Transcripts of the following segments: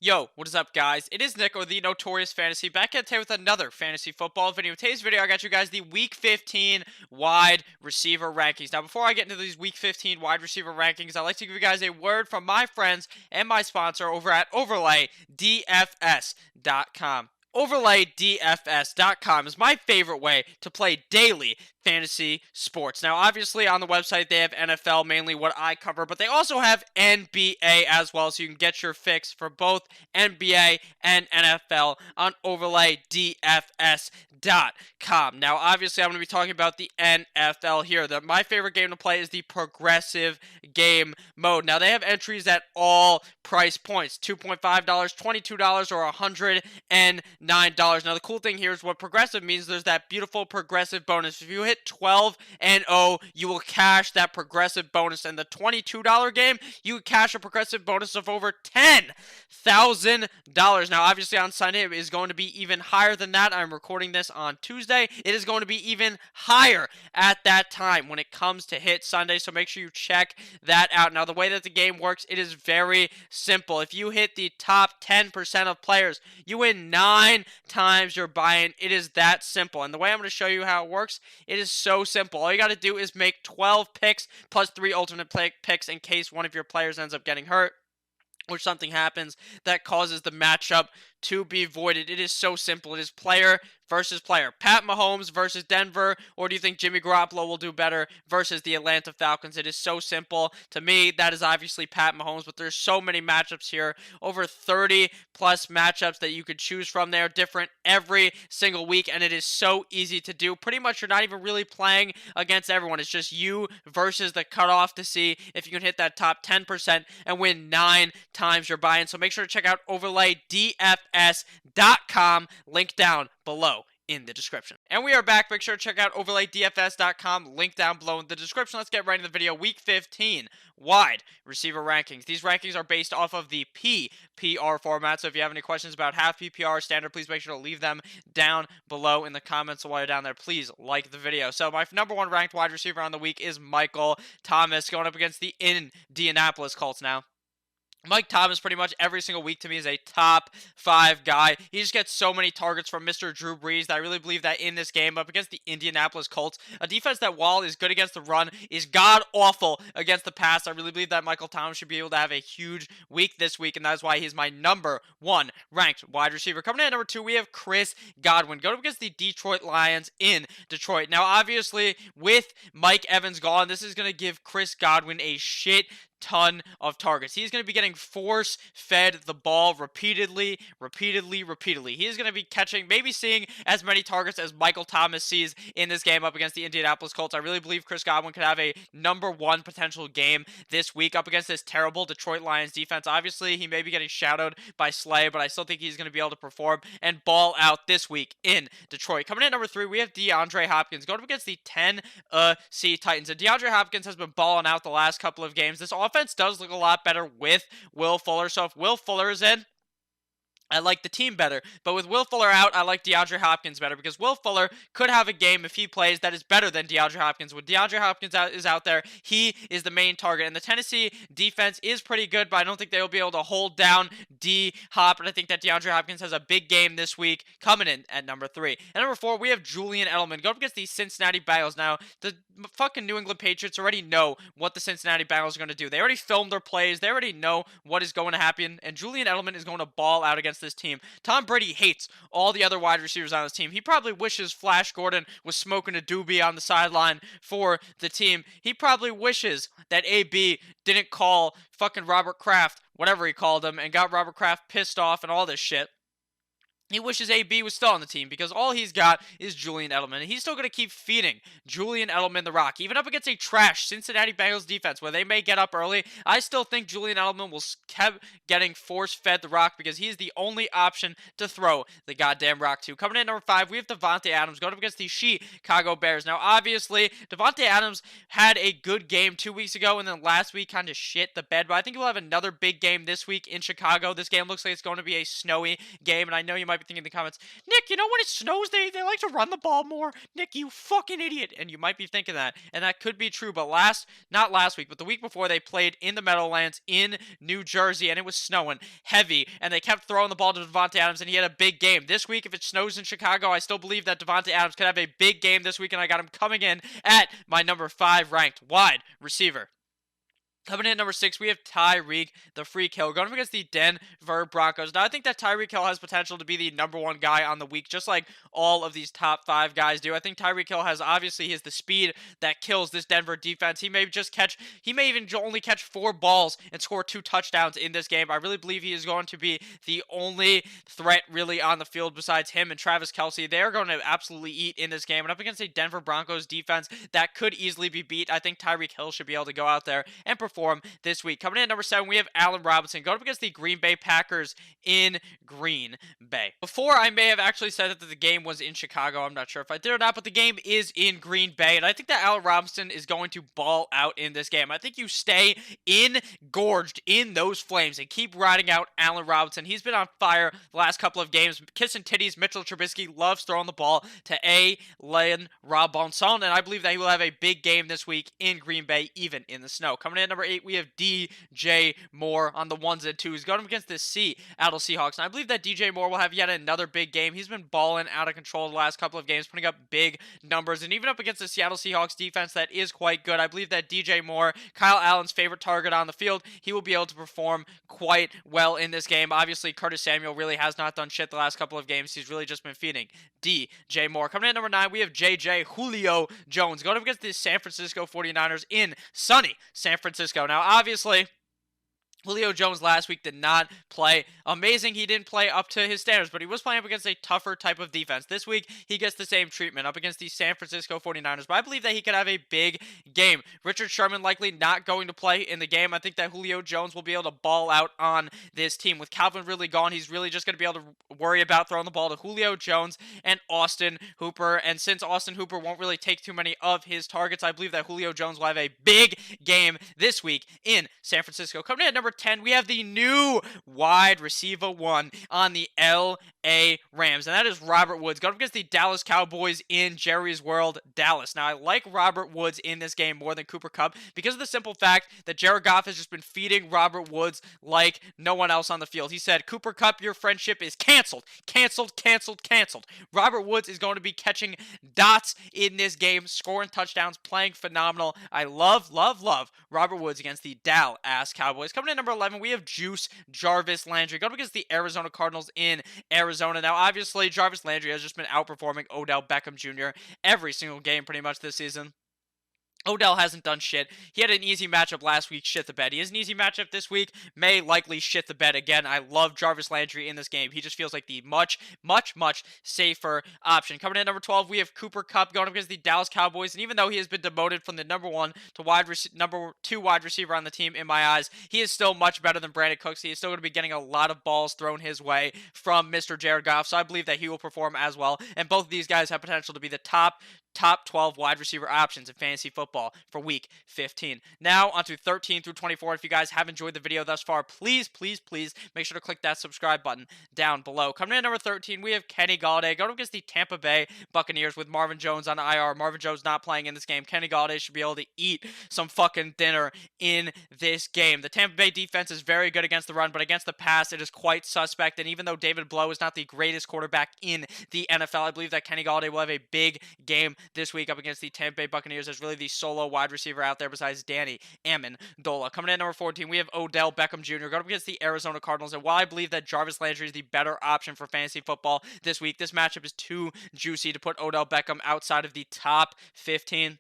Yo, what is up, guys? It is Nick, or the Notorious Fantasy, back at today with another fantasy football video. In today's video, I got you guys the Week 15 wide receiver rankings. Now, before I get into these Week 15 wide receiver rankings, I'd like to give you guys a word from my friends and my sponsor over at OverlayDFS.com. OverlayDFS.com is my favorite way to play daily fantasy sports. Now, obviously, on the website, they have NFL, mainly what I cover, but they also have NBA as well, so you can get your fix for both NBA and NFL on OverlayDFS.com. Now, obviously, I'm going to be talking about the NFL here. My favorite game to play is the progressive game mode. Now, they have entries at all price points, $2.5, $22, or $109. Now, the cool thing here is what progressive means. There's that beautiful progressive bonus. If you hit 12 and 0, you will cash that progressive bonus. And the $22 game, you would cash a progressive bonus of over $10,000. Now, obviously, on Sunday, it is going to be even higher than that. I'm recording this on Tuesday. It is going to be even higher at that time when it comes to hit Sunday. So make sure you check that out. Now, the way that the game works, it is very simple. If you hit the top 10% of players, you win 9 times your buy-in. It is that simple. And the way I'm going to show you how it works, it is so simple. All you got to do is make 12 picks plus 3 alternate picks in case one of your players ends up getting hurt or something happens that causes the matchup to be voided. It is so simple. It is player versus player. Pat Mahomes versus Denver, or do you think Jimmy Garoppolo will do better versus the Atlanta Falcons? It is so simple. To me, that is obviously Pat Mahomes, but there's so many matchups here. Over 30 plus matchups that you could choose from there, different every single week, and it is so easy to do. Pretty much you're not even really playing against everyone. It's just you versus the cutoff to see if you can hit that top 10% and win 9 times your buy-in. So make sure to check out OverlayDFS.com, link down below in the description. And we are back. Make sure to check out OverlayDFS.com, link down below in the description. Let's get right into the video. Week 15 wide receiver rankings. These rankings are based off of the PPR format. So if you have any questions about half PPR or standard, please make sure to leave them down below in the comments. So while you're down there, please like the video. So my number one ranked wide receiver on the week is Michael Thomas, going up against the Indianapolis Colts now. Mike Thomas pretty much every single week to me is a top 5 guy. He just gets so many targets from Mr. Drew Brees that I really believe that in this game up against the Indianapolis Colts, a defense that while is good against the run, is god-awful against the pass. I really believe that Michael Thomas should be able to have a huge week this week, and that's why he's my number 1 ranked wide receiver. Coming in at number 2, we have Chris Godwin, going up against the Detroit Lions in Detroit. Now, obviously, with Mike Evans gone, this is going to give Chris Godwin a shit ton of targets. He's going to be getting force-fed the ball repeatedly. He is going to be catching, maybe seeing as many targets as Michael Thomas sees in this game up against the Indianapolis Colts. I really believe Chris Godwin could have a number 1 potential game this week up against this terrible Detroit Lions defense. Obviously, he may be getting shadowed by Slay, but I still think he's going to be able to perform and ball out this week in Detroit. Coming in at number 3, we have DeAndre Hopkins going up against the Tennessee Titans. And DeAndre Hopkins has been balling out the last couple of games. This offense does look a lot better with Will Fuller. So if Will Fuller is in, I like the team better, but with Will Fuller out, I like DeAndre Hopkins better because Will Fuller could have a game if he plays that is better than DeAndre Hopkins. When DeAndre Hopkins is out there, he is the main target, and the Tennessee defense is pretty good, but I don't think they will be able to hold down D-Hop, and I think that DeAndre Hopkins has a big game this week coming in at number 3. And number 4, we have Julian Edelman going up against the Cincinnati Bengals. Now, the fucking New England Patriots already know what the Cincinnati Bengals are going to do. They already filmed their plays. They already know what is going to happen, and Julian Edelman is going to ball out against this team. Tom Brady hates all the other wide receivers on this team. He probably wishes Flash Gordon was smoking a doobie on the sideline for the team. He probably wishes that AB didn't call fucking Robert Kraft, whatever he called him, and got Robert Kraft pissed off and all this shit. He wishes AB was still on the team because all he's got is Julian Edelman. And he's still going to keep feeding Julian Edelman the rock. Even up against a trash Cincinnati Bengals defense where they may get up early, I still think Julian Edelman will keep getting force-fed the rock because he's the only option to throw the goddamn rock to. Coming in at number 5, we have Davante Adams going up against the Chicago Bears. Now, obviously, Davante Adams had a good game 2 weeks ago and then last week kind of shit the bed. But I think he'll have another big game this week in Chicago. This game looks like it's going to be a snowy game, and I know you might might be thinking in the comments, Nick, you know when it snows, they like to run the ball more. Nick, you fucking idiot. And you might be thinking that. And that could be true. But not last week, but the week before, they played in the Meadowlands in New Jersey, and it was snowing heavy. And they kept throwing the ball to Davante Adams, and he had a big game. This week, if it snows in Chicago, I still believe that Davante Adams could have a big game this week, and I got him coming in at my number 5 ranked wide receiver. Coming in at number 6, we have Tyreek, the Freak Hill, going up against the Denver Broncos. Now, I think that Tyreek Hill has potential to be the number 1 guy on the week, just like all of these top 5 guys do. I think Tyreek Hill has, obviously, he has the speed that kills this Denver defense. He may even only catch 4 balls and score 2 touchdowns in this game. I really believe he is going to be the only threat, really, on the field besides him and Travis Kelce. They're going to absolutely eat in this game. And up against a Denver Broncos defense that could easily be beat, I think Tyreek Hill should be able to go out there and perform this week. Coming in at number 7, we have Allen Robinson going up against the Green Bay Packers in Green Bay. Before, I may have actually said that the game was in Chicago. I'm not sure if I did or not, but the game is in Green Bay, and I think that Allen Robinson is going to ball out in this game. I think you stay engorged in those flames and keep riding out Allen Robinson. He's been on fire the last couple of games. Kissing titties, Mitchell Trubisky loves throwing the ball to Allen Robinson, and I believe that he will have a big game this week in Green Bay, even in the snow. Coming in at number 8, we have DJ Moore on the 1s and 2s, going up against the Seattle Seahawks. And I believe that DJ Moore will have yet another big game. He's been balling out of control the last couple of games, putting up big numbers. And even up against the Seattle Seahawks defense that is quite good, I believe that DJ Moore, Kyle Allen's favorite target on the field, he will be able to perform quite well in this game. Obviously, Curtis Samuel really has not done shit the last couple of games. He's really just been feeding DJ Moore. Coming in at number 9, we have Julio Jones, going up against the San Francisco 49ers in sunny San Francisco. Now, obviously, Julio Jones last week did not play amazing. He didn't play up to his standards, but he was playing up against a tougher type of defense. This week, he gets the same treatment up against the San Francisco 49ers, but I believe that he could have a big game. Richard Sherman likely not going to play in the game. I think that Julio Jones will be able to ball out on this team. With Calvin really gone, he's really just going to be able to worry about throwing the ball to Julio Jones and Austin Hooper, and since Austin Hooper won't really take too many of his targets, I believe that Julio Jones will have a big game this week in San Francisco. Coming in at number 10, we have the new wide receiver 1 on the L.A. Rams, and that is Robert Woods, going up against the Dallas Cowboys in Jerry's World, Dallas. Now, I like Robert Woods in this game more than Cooper Kupp because of the simple fact that Jared Goff has just been feeding Robert Woods like no one else on the field. He said, Cooper Kupp, your friendship is canceled. Canceled, canceled, canceled. Robert Woods is going to be catching dots in this game, scoring touchdowns, playing phenomenal. I love Robert Woods against the Dallas Cowboys. Coming in number 11, we have Jarvis Landry going up against the Arizona Cardinals in Arizona. Now, obviously, Jarvis Landry has just been outperforming Odell Beckham Jr. every single game pretty much this season. Odell hasn't done shit. He had an easy matchup last week, shit the bed. He has an easy matchup this week, may likely shit the bed again. I love Jarvis Landry in this game. He just feels like the much safer option. Coming in at number 12, we have Cooper Kupp going up against the Dallas Cowboys, and even though he has been demoted from the number 1 to number 2 wide receiver on the team in my eyes, he is still much better than Brandon Cooks. He is still going to be getting a lot of balls thrown his way from Mr. Jared Goff, so I believe that he will perform as well, and both of these guys have potential to be the top 12 wide receiver options in fantasy football for week 15. Now, on to 13 through 24. If you guys have enjoyed the video thus far, please make sure to click that subscribe button down below. Coming in at number 13, we have Kenny Golladay going up against the Tampa Bay Buccaneers with Marvin Jones on IR. Marvin Jones not playing in this game. Kenny Golladay should be able to eat some fucking dinner in this game. The Tampa Bay defense is very good against the run, but against the pass, it is quite suspect. And even though David Blough is not the greatest quarterback in the NFL, I believe that Kenny Golladay will have a big game this week up against the Tampa Bay Buccaneers as really the solo wide receiver out there besides Danny Amendola. Coming in at number 14, we have Odell Beckham Jr. going up against the Arizona Cardinals. And while I believe that Jarvis Landry is the better option for fantasy football this week, this matchup is too juicy to put Odell Beckham outside of the top 15.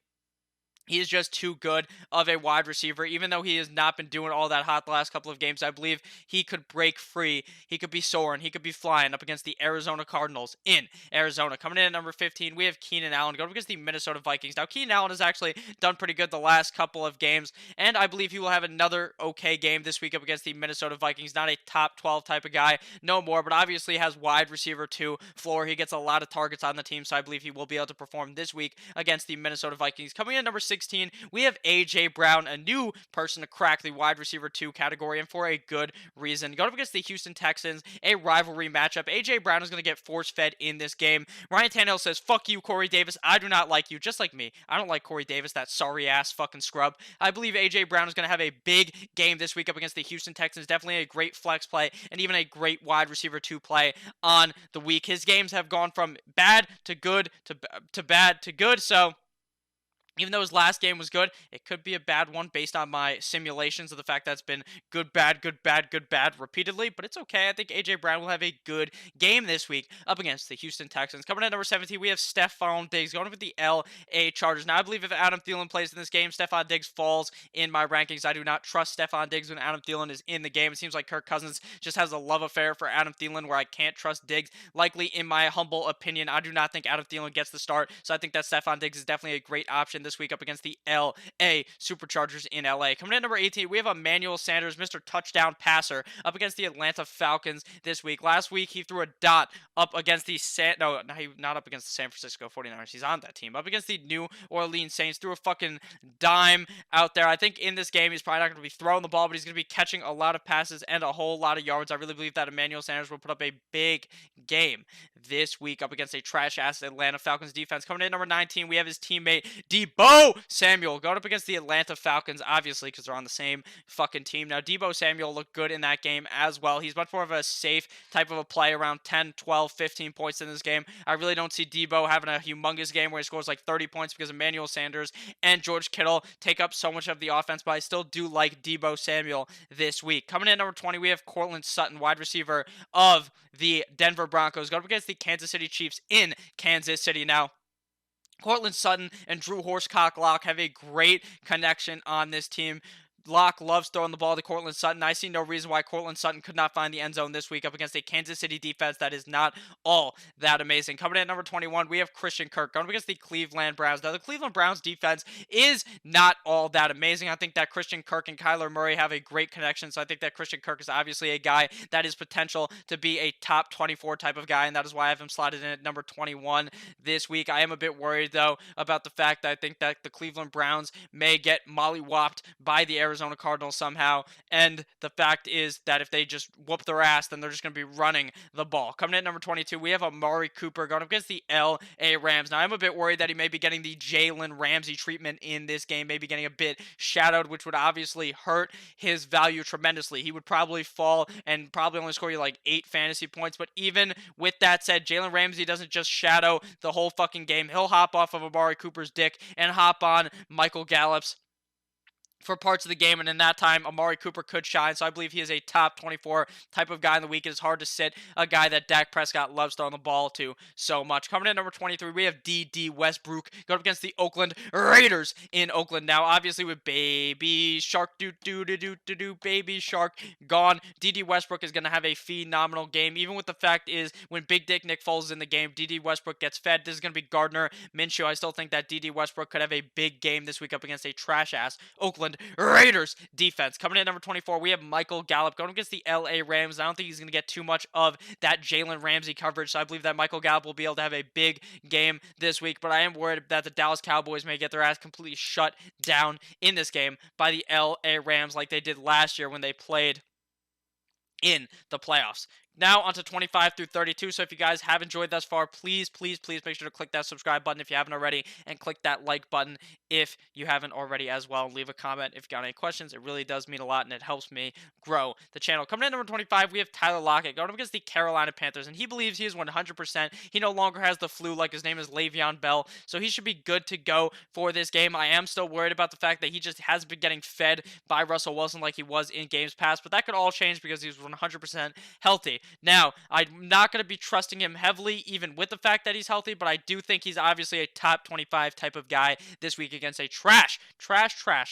He is just too good of a wide receiver. Even though he has not been doing all that hot the last couple of games, I believe he could break free. He could be soaring. He could be flying up against the Arizona Cardinals in Arizona. Coming in at number 15, we have Keenan Allen going up against the Minnesota Vikings. Now, Keenan Allen has actually done pretty good the last couple of games, and I believe he will have another okay game this week up against the Minnesota Vikings. Not a top 12 type of guy, no more, but obviously has wide receiver 2 floor. He gets a lot of targets on the team, so I believe he will be able to perform this week against the Minnesota Vikings. Coming in at number 16, 16, we have A.J. Brown, a new person to crack the wide receiver 2 category, and for a good reason. Going up against the Houston Texans, a rivalry matchup. A.J. Brown is going to get force-fed in this game. Ryan Tannehill says, fuck you, Corey Davis. I do not like you, just like me. I don't like Corey Davis, that sorry-ass fucking scrub. I believe A.J. Brown is going to have a big game this week up against the Houston Texans. Definitely a great flex play and even a great wide receiver 2 play on the week. His games have gone from bad to good to bad to good, so even though his last game was good, it could be a bad one based on my simulations of the fact that it's been good, bad, good, bad, good, bad repeatedly. But it's okay. I think A.J. Brown will have a good game this week up against the Houston Texans. Coming at number 17, we have Stefon Diggs going with the L.A. Chargers. Now, I believe if Adam Thielen plays in this game, Stefon Diggs falls in my rankings. I do not trust Stefon Diggs when Adam Thielen is in the game. It seems like Kirk Cousins just has a love affair for Adam Thielen where I can't trust Diggs. Likely, in my humble opinion, I do not think Adam Thielen gets the start. So I think that Stefon Diggs is definitely a great option this week up against the L.A. Superchargers in L.A. Coming in at number 18, we have Emmanuel Sanders, Mr. Touchdown Passer, up against the Atlanta Falcons this week. Last week, he threw a dot up against the not up against the San Francisco 49ers. He's on that team. Up against the New Orleans Saints, threw a fucking dime out there. I think in this game, he's probably not going to be throwing the ball, but he's going to be catching a lot of passes and a whole lot of yards. I really believe that Emmanuel Sanders will put up a big game this week up against a trash-ass Atlanta Falcons defense. Coming in at number 19, we have his teammate, Deebo Samuel, going up against the Atlanta Falcons, obviously, because they're on the same fucking team. Now, Deebo Samuel looked good in that game as well. He's much more of a safe type of a play, around 10, 12, 15 points in this game. I really don't see Deebo having a humongous game where he scores like 30 points because Emmanuel Sanders and George Kittle take up so much of the offense, but I still do like Deebo Samuel this week. Coming in at number 20, we have Courtland Sutton, wide receiver of the Denver Broncos, going up against the Kansas City Chiefs in Kansas City. Now, Courtland Sutton and Drew Horsecock Locke have a great connection on this team. Locke loves throwing the ball to Courtland Sutton. I see no reason why Courtland Sutton could not find the end zone this week up against a Kansas City defense that is not all that amazing. Coming in at number 21, we have Christian Kirk going up against the Cleveland Browns. Now, the Cleveland Browns defense is not all that amazing. I think that Christian Kirk and Kyler Murray have a great connection, so I think that Christian Kirk is obviously a guy that is potential to be a top 24 type of guy, and that is why I have him slotted in at number 21 this week. I am a bit worried, though, about the fact that I think that the Cleveland Browns may get mollywopped by the Arizona Cardinals somehow, and the fact is that if they just whoop their ass, then they're just going to be running the ball. Coming in at number 22, we have Amari Cooper going up against the L.A. Rams. Now, I'm a bit worried that he may be getting the Jalen Ramsey treatment in this game, maybe getting a bit shadowed, which would obviously hurt his value tremendously. He would probably fall and probably only score you like 8 fantasy points, but even with that said, Jalen Ramsey doesn't just shadow the whole fucking game. He'll hop off of Amari Cooper's dick and hop on Michael Gallup's for parts of the game, and in that time, Amari Cooper could shine, so I believe he is a top 24 type of guy in the week. It is hard to sit a guy that Dak Prescott loves throwing the ball to so much. Coming in at number 23, we have D.D. Westbrook going up against the Oakland Raiders in Oakland. Now, obviously, with Baby Shark, Baby Shark gone, D.D. Westbrook is going to have a phenomenal game, even with the fact is, when Big Dick Nick Foles is in the game, D.D. Westbrook gets fed. This is going to be Gardner Minshew. I still think that D.D. Westbrook could have a big game this week up against a trash-ass Oakland Raiders defense. Coming in at number 24, we have Michael Gallup going against the L.A. Rams. I don't think he's going to get too much of that Jalen Ramsey coverage, so I believe that Michael Gallup will be able to have a big game this week, but I am worried that the Dallas Cowboys may get their ass completely shut down in this game by the L.A. Rams like they did last year when they played in the playoffs. Now onto 25 through 32. So if you guys have enjoyed thus far, please make sure to click that subscribe button if you haven't already, and click that like button if you haven't already as well. Leave a comment if you got any questions. It really does mean a lot, and it helps me grow the channel. Coming in at number 25, we have Tyler Lockett going up against the Carolina Panthers, and he believes he is 100%. He no longer has the flu, like his name is Le'Veon Bell, so he should be good to go for this game. I am still worried about the fact that he just hasn't been getting fed by Russell Wilson like he was in games past, but that could all change because he's 100% healthy. Now, I'm not going to be trusting him heavily, even with the fact that he's healthy, but I do think he's obviously a top 25 type of guy this week against a trash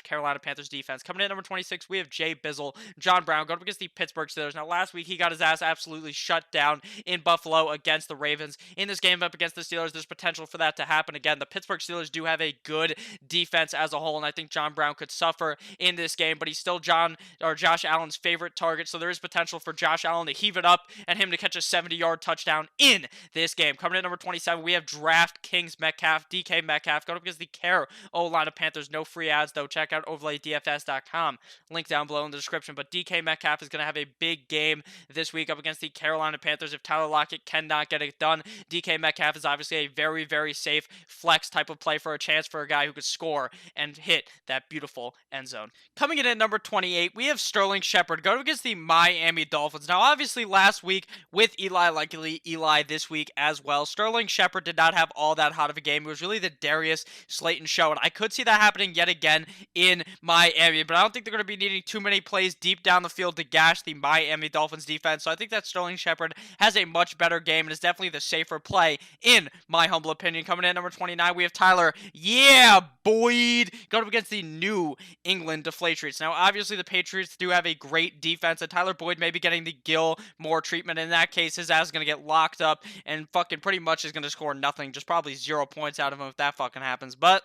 Carolina Panthers defense. Coming in at number 26, we have Jay Bizzle, John Brown, going up against the Pittsburgh Steelers. Now, last week, he got his ass absolutely shut down in Buffalo against the Ravens. In this game up against the Steelers, there's potential for that to happen again. The Pittsburgh Steelers do have a good defense as a whole, and I think John Brown could suffer in this game, but he's still Josh Allen's favorite target, so there is potential for Josh Allen to heave it up and him to catch a 70-yard touchdown in this game. Coming in at number 27, we have DraftKings Metcalf, DK Metcalf, going up against the Carolina Panthers. No free ads, though. Check out overlaydfs.com. Link down below in the description. But DK Metcalf is going to have a big game this week up against the Carolina Panthers. If Tyler Lockett cannot get it done, DK Metcalf is obviously a very, very safe flex type of play for a chance for a guy who could score and hit that beautiful end zone. Coming in at number 28, we have Sterling Shepard going against the Miami Dolphins. Now, obviously, last week with Eli, likely Eli this week as well, Sterling Shepard did not have all that hot of a game. It was really the Darius Slayton show, and I could see that happening yet again in Miami, but I don't think they're going to be needing too many plays deep down the field to gash the Miami Dolphins defense, so I think that Sterling Shepard has a much better game and is definitely the safer play in my humble opinion. Coming in at number 29, we have Tyler, Boyd, going up against the New England Deflatriots. Now, obviously, the Patriots do have a great defense, and Tyler Boyd may be getting the Gilmore treatment. In that case, his ass is going to get locked up and fucking pretty much is going to score nothing, just probably 0 points out of him if that fucking happens. But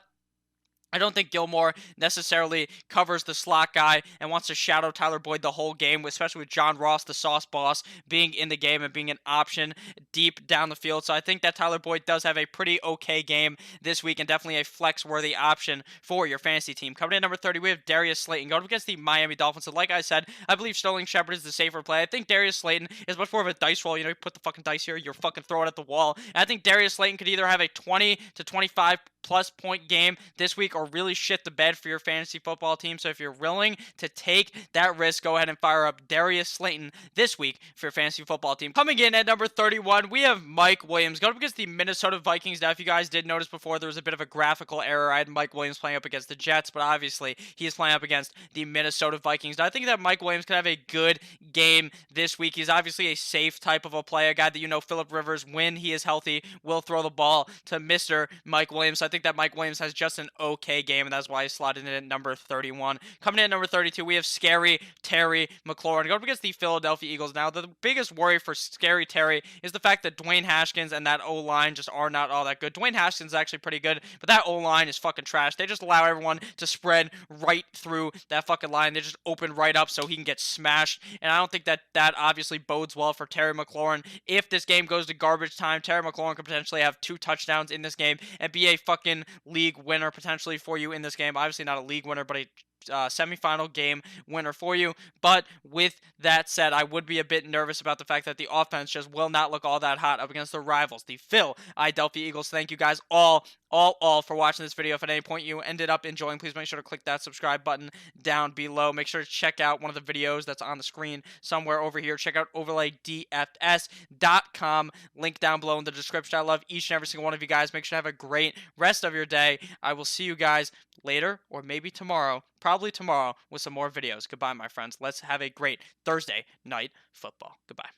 I don't think Gilmore necessarily covers the slot guy and wants to shadow Tyler Boyd the whole game, especially with John Ross, the sauce boss, being in the game and being an option deep down the field. So I think that Tyler Boyd does have a pretty okay game this week and definitely a flex-worthy option for your fantasy team. Coming in at number 30, we have Darius Slayton going up against the Miami Dolphins. So like I said, I believe Sterling Shepard is the safer play. I think Darius Slayton is much more of a dice roll. You know, you put the fucking dice here, you're fucking throw it at the wall. And I think Darius Slayton could either have a 20 to 25 plus point game this week or really shit the bed for your fantasy football team. So if you're willing to take that risk, go ahead and fire up Darius Slayton this week for your fantasy football team. Coming in at number 31, we have Mike Williams going up against the Minnesota Vikings. Now, if you guys did notice before, there was a bit of a graphical error. I had Mike Williams playing up against the Jets, but obviously he is playing up against the Minnesota Vikings. Now, I think that Mike Williams could have a good game this week. He's obviously a safe type of a play, a guy that you know Phillip Rivers, when he is healthy, will throw the ball to Mr. Mike Williams. So I think that Mike Williams has just an okay game, and that's why I slotted in at number 31. Coming in at number 32, we have Scary Terry McLaurin going up against the Philadelphia Eagles. Now, the biggest worry for Scary Terry is the fact that Dwayne Haskins and that O-line just are not all that good. Dwayne Haskins is actually pretty good, but that O-line is fucking trash. They just allow everyone to spread right through that fucking line. They just open right up so he can get smashed, and I don't think that obviously bodes well for Terry McLaurin. If this game goes to garbage time, Terry McLaurin could potentially have 2 touchdowns in this game and be a fucking league winner potentially for you in this game. Obviously not a league winner, but a semifinal game winner for you. But with that said, I would be a bit nervous about the fact that the offense just will not look all that hot up against the rivals, the Philadelphia Eagles. Thank you guys all for watching this video. If at any point you ended up enjoying, please make sure to click that subscribe button down below. Make sure to check out one of the videos that's on the screen somewhere over here. Check out overlaydfs.com. Link down below in the description. I love each and every single one of you guys. Make sure to have a great rest of your day. I will see you guys later, or maybe tomorrow, probably tomorrow, with some more videos. Goodbye, my friends. Let's have a great Thursday night football. Goodbye.